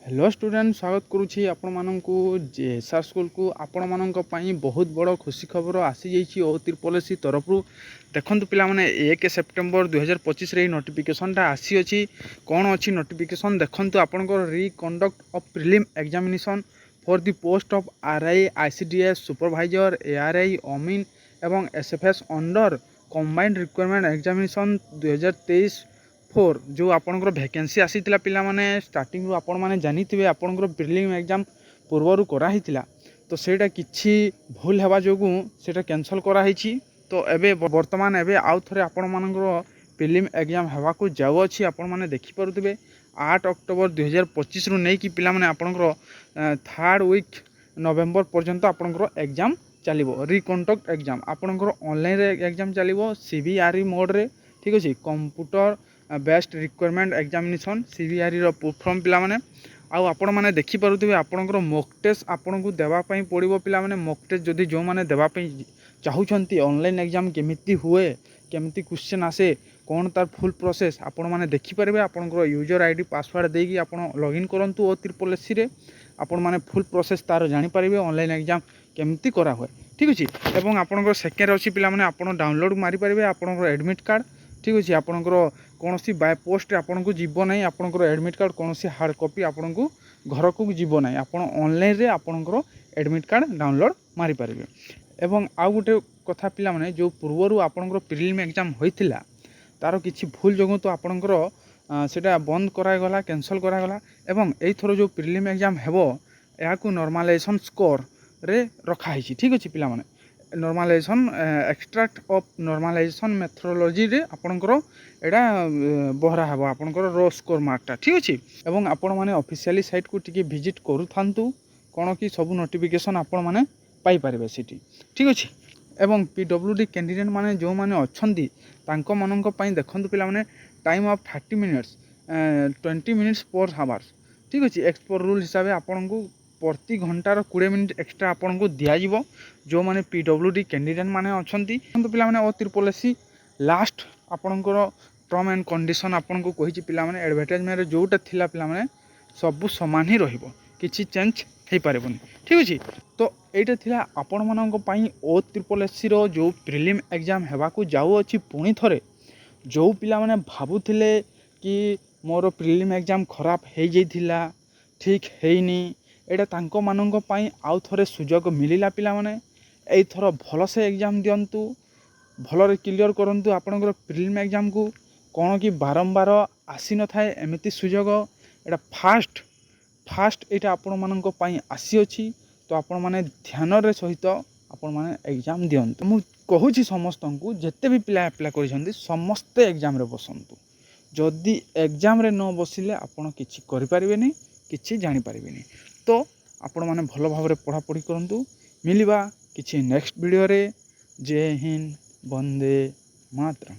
Hello student स्वागत करुँची आपण माननकु JSR school को आपण माननक पई बहुत बड़ खुशी खबर आसी जाइए ओ त्रिपोलेसी तरफ देखंतु पिला माने 1 सेप्टेम्बर 2025 रे नोटिफिकेशनटा आसी अछि कोन अछि नोटिफिकेशन देखंतु आपनकर reconduct of prelim examination for the post of RI ICDS supervisor ARI ओमिन एवं SFS under combined requirement examination 2023 for जो आपंकर भैकेंसी आसी पिला माने स्टार्टिंग आपण मैंने जानी आपंकर प्रिलिम एग्जाम पूर्वर कराही तो सेटा किछि भूल हेबा जोगु सेटा कैंसल कराही तो एबे वर्तमान एबे आउ थरे आपण मानकर प्रिलिम एग्जाम हेबा को जाउ अछि आपण माने देखि परुतबे 8 अक्टोबर 2025 रु नै कि पिला माने आपंकर 3rd वीक नवेम्बर पर्यंत आपंकर एग्जाम चलिबो रिकंडक्ट एग्जाम आपंकर ऑनलाइन रे एग्जाम चलिबो सीबीआरई मोड रे ठीक अछि computer based requirement examination CBRE रो फॉर्म पिला माने आउ आपण माने देखि परुतबे आपनकर मॉक टेस्ट आपन को देबा पई पड़िबो पिला माने मॉक टेस्ट जदी जो माने देबा पई चाहुचंती ऑनलाइन एग्जाम केमिति हुए केमिति क्वेश्चन आसे कोन तार फुल प्रोसेस आपण माने देखि परबे आपनकर यूजर आईडी पासवर्ड देकी आपण लॉगिन करंतु ओ त्रिपोलेसी रे आपण माने फुल प्रोसेस तार जानि परिबे ऑनलाइन एग्जाम केमिति करा हुए ठीक अछि एवं आपनकर सेकेंड अछि पिला माने आपण डाउनलोड मारि परिबे आपनकर एडमिट कार्ड ठीक अछि आपनकर कौन सी बाय पोस्ट आपन को जीव ना आपंकर एडमिट कार्ड कौन सी हार्ड कॉपी आपन को घर को जीव ना आप ऑनलाइन रे आपंकर एडमिट कार्ड डाउनलोड मारि परिबे एवं आउ गोटे कथा पिला माने जो पूर्वरु आपंकर प्रीलिम एग्जाम होइथिला तार किछि भूल जोगु तो आपंकर सेटा बंद करागला कैंसल करागला एवं एई थरो जो प्रीलिम एग्जाम हेबो या को नॉर्मलाइजेशन स्कोर रे रखा हिछि ठीक अछि पिला माने normalisation extract of normalisation methodology रे आपनकर एडा बहरा हेबो आपनकर रो स्कोर मार्कटा ठीक अछि एवं आपण माने ऑफिशियली साइट को टिके विजिट करू थांतु कोन कि सब नोटिफिकेशन आपण माने पाई परिबे सिटी ठीक अछि एवं पीडब्ल्यूडी कैंडिडेट माने जो माने अछंती तांको मननक पई देखंतु पिला माने टाइम ऑफ 30 मिनिट्स 20 मिनिट्स पर आवर्स ठीक अछि एक्सपोर रूल हिसाब आपण को प्रति घंटार 20 मिनिट एक्स्ट्रा आपन को दिया जिवो जो माने पीडब्ल्यूडी कैंडिडेट माने अछंती तो पिला माने ओ त्रिपोलेसी लास्ट आपनकर टर्म एंड कंडीशन आपन को कहिछि पिला माने एडवर्टाइजमेंट रे जोटा थिला पिला माने सब समान ही रहिबो किछि चेंज हे पारेबनी ठीक अछि तो एटा थिला आपन मानक पई ओ त्रिपोलेसी रो जो प्रीलिम एग्जाम हेबा को जाउ अछि पुणी थरे जो पिला माने भाबुथिले कि मोर प्रीलिम एग्जाम खराब हे जैथिला ठीक हेइनी एटा तांको मानक पई आउ थरे सुजोग मिलिला पिला माने एई थरो भलो से एग्जाम दियंतु भलरे क्लियर करंतु आपनकर प्रीलिम एग्जाम को कौन कि बारंबार आसी न थाए एमिति सुजोग एटा फास्ट एटा आपण मानक पई आसी अछि तो आपण माने ध्यान रे सहित आपण माने एग्जाम दियंतु मु कहूछि समस्त को जेते भी पिला अप्लाई करिसंती समस्त एग्जाम रे बसंतु जदि एग्जाम रे न बसिले आपण किछि करि परिबेनी किछि जानि परिबेनी तो आपण माने भलो भाबरे पढ़ा पढ़ी करंतु मिलिबा किछि नेक्स्ट वीडियो रे जय हिंद वंदे मातरम।